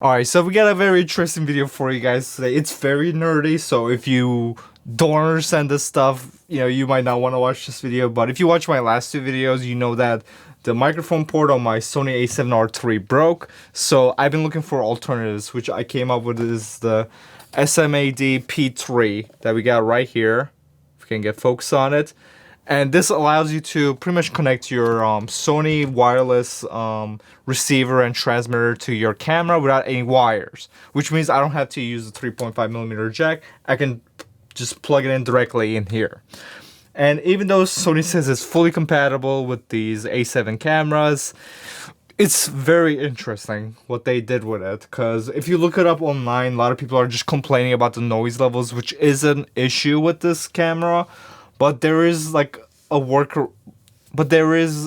Alright, so we got a very interesting video for you guys today. It's very nerdy, so if you don't understand this stuff, you might not want to watch this video. But if you watch my last two videos, you know that the microphone port on my Sony A7R III broke. So I've been looking for alternatives, which I came up with is the SMADP3 that we got right here. If we can get focus on it. And this allows you to pretty much connect your Sony wireless receiver and transmitter to your camera without any wires, which means I don't have to use the 3.5mm jack. I can just plug it in directly in here. And even though Sony says it's fully compatible with these A7 cameras, it's very interesting what they did with it, because if you look it up online, a lot of people are just complaining about the noise levels, which is an issue with this camera. But there is like a worker, but it's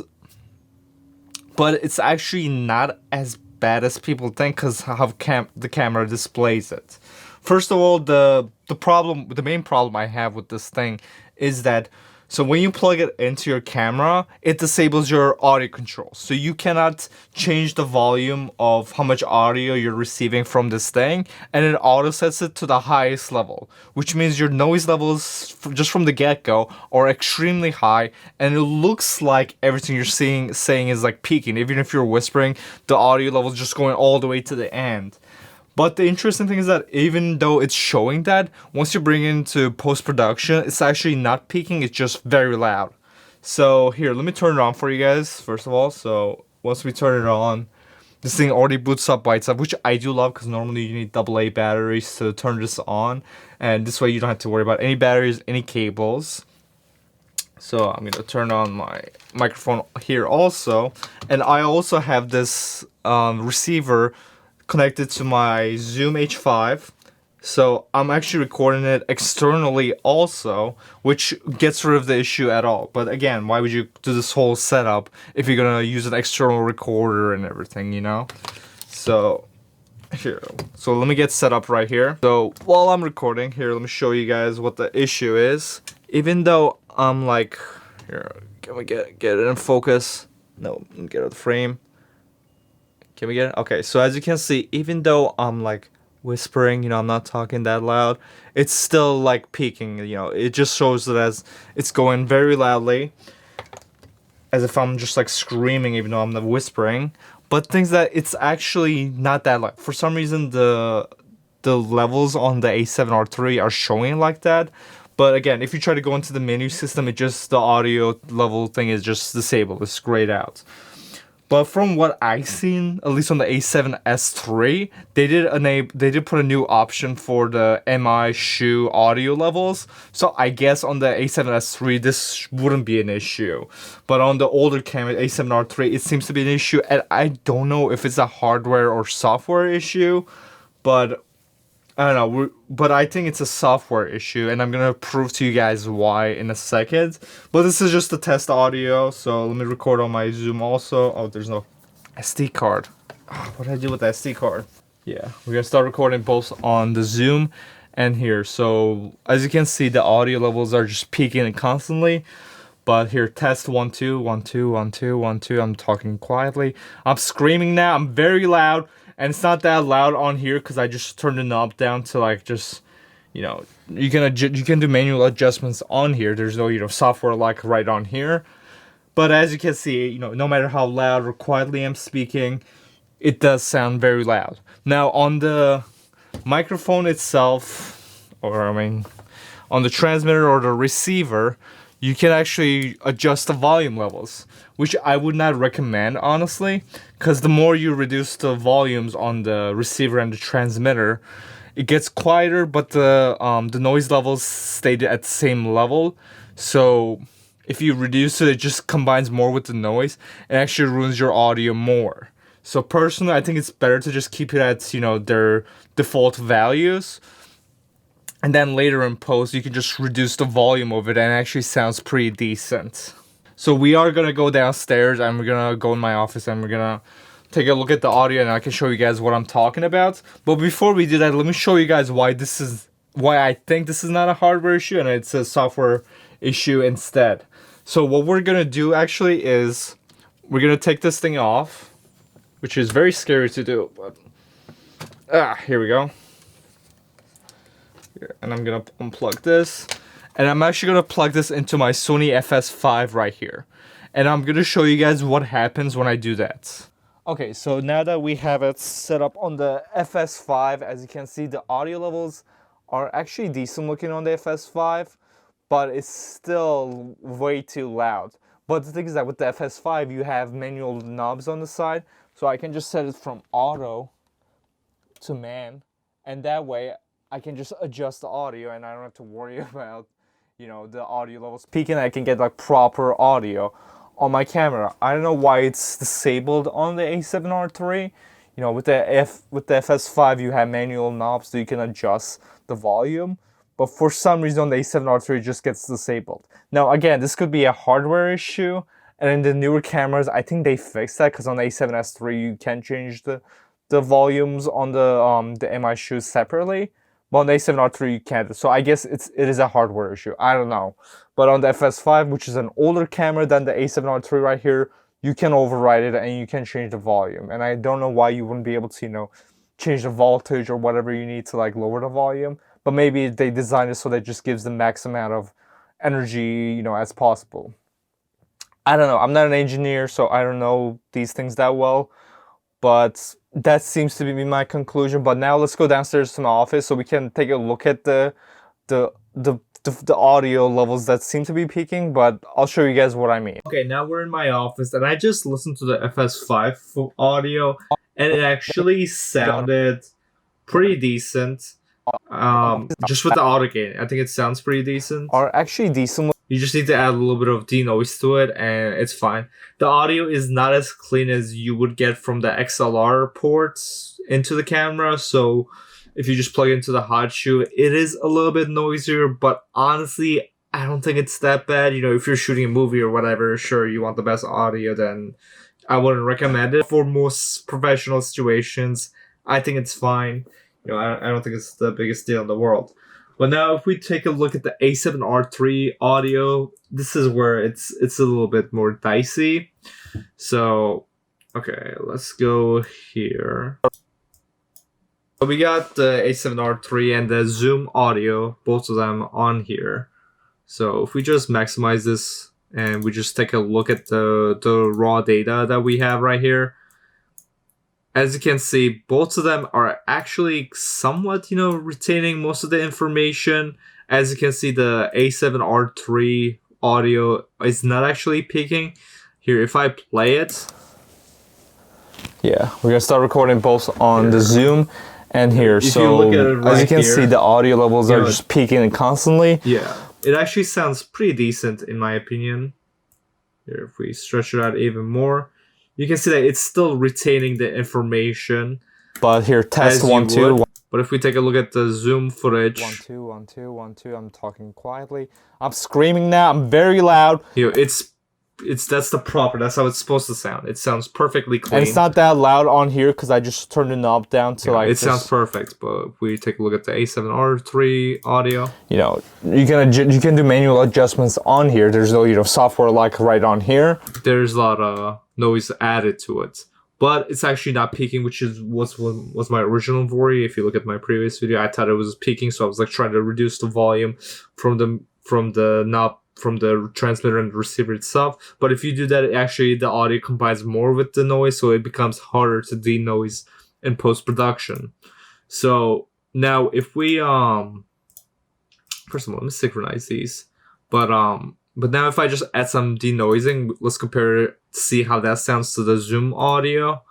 actually not as bad as people think, because how the camera displays it. First of all, the main problem I have with this thing is that, so when you plug it into your camera, it disables your audio controls. So you cannot change the volume of how much audio you're receiving from this thing, and it auto sets it to the highest level, which means your noise levels just from the get-go are extremely high, and it looks like everything you're saying is like peaking. Even if you're whispering, the audio level is just going all the way to the end. But the interesting thing is that even though it's showing that, once you bring it into post-production, it's actually not peaking, it's just very loud. So here, let me turn it on for you guys, first of all. So once we turn it on, this thing already boots up by itself, which I do love, because normally you need AA batteries to turn this on. And this way you don't have to worry about any batteries, any cables. So I'm going to turn on my microphone here also. And I also have this receiver connected to my Zoom H5, so I'm actually recording it externally also, which gets rid of the issue at all. But again, why would you do this whole setup if you're gonna use an external recorder and everything, So here, so let me get set up right here. So while I'm recording here, let me show you guys what the issue is. Even though I'm like, here, can we get it in focus? No, get out of the frame. Can we get it? Okay, so as you can see, even though I'm like whispering, I'm not talking that loud, it's still like peaking, it just shows that as it's going very loudly, as if I'm just like screaming even though I'm not whispering. But things that it's actually not that loud. For some reason, the levels on the A7R III are showing like that. But again, if you try to go into the menu system, the audio level thing is just disabled, it's grayed out. But from what I've seen, at least on the A7S III, they did put a new option for the MI shoe audio levels. So I guess on the A7S III, this wouldn't be an issue. But on the older camera, A7R III, it seems to be an issue. And I don't know if it's a hardware or software issue, but I don't know, but I think it's a software issue, and I'm gonna prove to you guys why in a second. But this is just the test audio, so let me record on my Zoom also. Oh, there's no SD card. What did I do with the SD card? Yeah, we're gonna start recording both on the Zoom and here. So as you can see, the audio levels are just peaking constantly. But here, test 1 2 1 2 1 2 1 2. I'm talking quietly. I'm screaming now. I'm very loud. And it's not that loud on here because I just turned the knob down to like just, you can do manual adjustments on here. There's no, software like right on here. But as you can see, no matter how loud or quietly I'm speaking, it does sound very loud. Now on the microphone itself, or on the transmitter or the receiver, you can actually adjust the volume levels, which I would not recommend, honestly, because the more you reduce the volumes on the receiver and the transmitter, it gets quieter, but the noise levels stay at the same level. So if you reduce it, it just combines more with the noise and actually ruins your audio more. So personally, I think it's better to just keep it at, their default values. And then later in post, you can just reduce the volume of it and it actually sounds pretty decent. So we are going to go downstairs and we're going to go in my office and we're going to take a look at the audio and I can show you guys what I'm talking about. But before we do that, let me show you guys why I think this is not a hardware issue and it's a software issue instead. So what we're going to do actually is we're going to take this thing off, which is very scary to do, but Here we go. And I'm gonna unplug this. And I'm actually gonna plug this into my Sony FS5 right here. And I'm gonna show you guys what happens when I do that. Okay, so now that we have it set up on the FS5, as you can see, the audio levels are actually decent looking on the FS5, but it's still way too loud. But the thing is that with the FS5, you have manual knobs on the side, so I can just set it from auto to man, and that way I can just adjust the audio and I don't have to worry about, you know, the audio levels peaking. I can get like proper audio on my camera. I don't know why it's disabled on the A7R3. You know, with the FS5 you have manual knobs so you can adjust the volume, but for some reason on the A7R3 it just gets disabled. Now again, this could be a hardware issue, and in the newer cameras I think they fixed that, because on the A7S3 you can change the volumes on the MI shoes separately, but on the A7R3 you can't. So I guess it is a hardware issue. I don't know. But on the FS5, which is an older camera than the A7R3 right here, you can override it and you can change the volume. And I don't know why you wouldn't be able to, you know, change the voltage or whatever you need to like lower the volume. But maybe they designed it so that it just gives the max amount of energy, you know, as possible. I don't know. I'm not an engineer, so I don't know these things that well. But that seems to be my conclusion. But now let's go downstairs to my office so we can take a look at the audio levels that seem to be peaking, but I'll show you guys what I mean. Okay, now we're in my office and I just listened to the FS5 for audio and it actually sounded pretty decent. Just with the auto gain, I think it sounds pretty decent. Are actually decent. You just need to add a little bit of denoise to it and it's fine. The audio is not as clean as you would get from the XLR ports into the camera, so if you just plug it into the hot shoe, it is a little bit noisier, but honestly, I don't think it's that bad. You know, if you're shooting a movie or whatever, sure, you want the best audio, then I wouldn't recommend it. For most professional situations, I think it's fine. You know, I don't think it's the biggest deal in the world. But now if we take a look at the A7R3 audio, this is where it's a little bit more dicey. So, okay, let's go here. So we got the A7R3 and the Zoom audio, both of them on here. So if we just maximize this and we just take a look at the raw data that we have right here, as you can see, both of them are actually somewhat, you know, retaining most of the information. As you can see, the A7R3 audio is not actually peaking. Here, if I play it. Yeah, we're going to start recording both on the Zoom and here. If you look at it right as you can here, see, the audio levels are just peaking constantly. Yeah, it actually sounds pretty decent in my opinion. Here, if we stretch it out even more, you can see that it's still retaining the information. But here, test 1, 2. But if we take a look at the Zoom footage. 1, 2, 1, 2, 1, 2. I'm talking quietly. I'm screaming now. I'm very loud. Here, that's how it's supposed to sound. It sounds perfectly clean. And it's not that loud on here because I just turned the knob down to like. It sounds perfect. But if we take a look at the A7R3 audio, you know, you can do manual adjustments on here. There's no, you know, software like right on here. There's a lot of noise added to it, but it's actually not peaking, which is was my original worry. If you look at my previous video, I thought it was peaking, so I was like trying to reduce the volume from the knob, from the transmitter and the receiver itself. But if you do that, actually the audio combines more with the noise, so it becomes harder to denoise in post-production. So now if we first of all, let me synchronize these. But now if I just add some denoising, let's compare it, see how that sounds to the Zoom audio.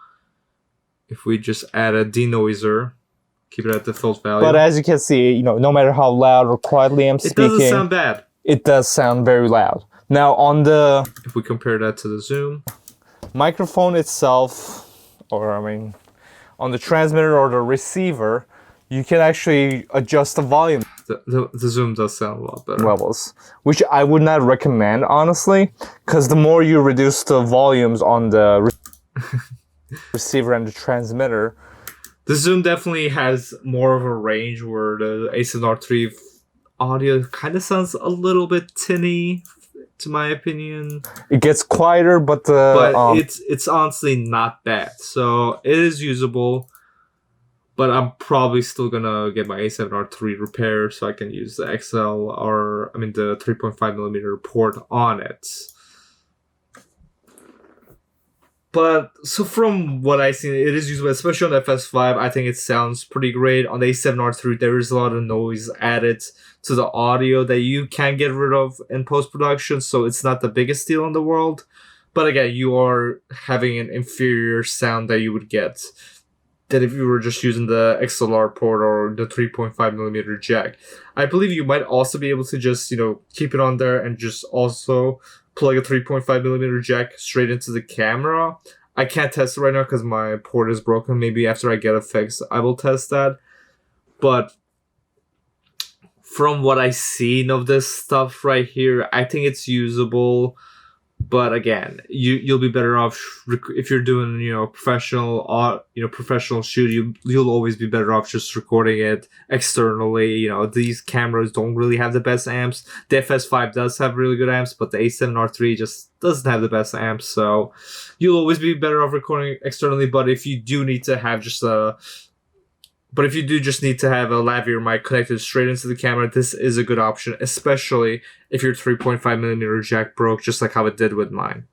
If we just add a denoiser, keep it at the default value. But as you can see, you know, no matter how loud or quietly I'm speaking, it doesn't sound bad. It does sound very loud. Now on the... If we compare that to the Zoom microphone itself, or I mean, on the transmitter or the receiver, you can actually adjust the volume. The Zoom does sound a lot better. Levels, which I would not recommend, honestly, because the more you reduce the volumes on the receiver and the transmitter... The Zoom definitely has more of a range where the A7R3 audio kind of sounds a little bit tinny, to my opinion. It gets quieter, but it's honestly not bad. So it is usable. But I'm probably still gonna get my A7R3 repaired so I can use the XL or the 3.5mm port on it. But so from what I've seen, it is usable, especially on the FS5. I think it sounds pretty great. On the A7R3, there is a lot of noise added to the audio that you can get rid of in post-production, so it's not the biggest deal in the world. But again, you are having an inferior sound that you would get than if you were just using the XLR port or the 3.5mm jack. I believe you might also be able to just, keep it on there and just also plug a 3.5mm jack straight into the camera. I can't test it right now because my port is broken. Maybe after I get it fixed, I will test that. But from what I've seen of this stuff right here, I think it's usable. But again, you'll be better off if you're doing professional shoot. You'll always be better off just recording it externally. These cameras don't really have the best amps. The FS5 does have really good amps, but the A7R3 just doesn't have the best amps. So you'll always be better off recording externally. But if you do need to have just a lavalier mic connected straight into the camera, this is a good option, especially if your 3.5mm jack broke, just like how it did with mine.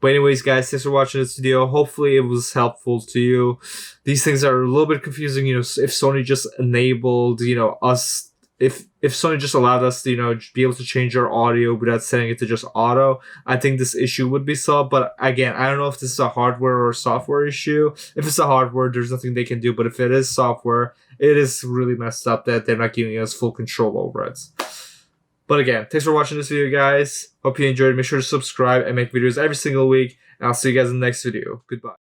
But anyways, guys, thanks for watching this video. Hopefully it was helpful to you. These things are a little bit confusing, if Sony just enabled, us, if Sony just allowed us to, be able to change our audio without setting it to just auto, I think this issue would be solved. But again, I don't know if this is a hardware or software issue. If it's a hardware, there's nothing they can do. But if it is software, it is really messed up that they're not giving us full control over it. But again, thanks for watching this video, guys. Hope you enjoyed. Make sure to subscribe and make videos every single week. And I'll see you guys in the next video. Goodbye.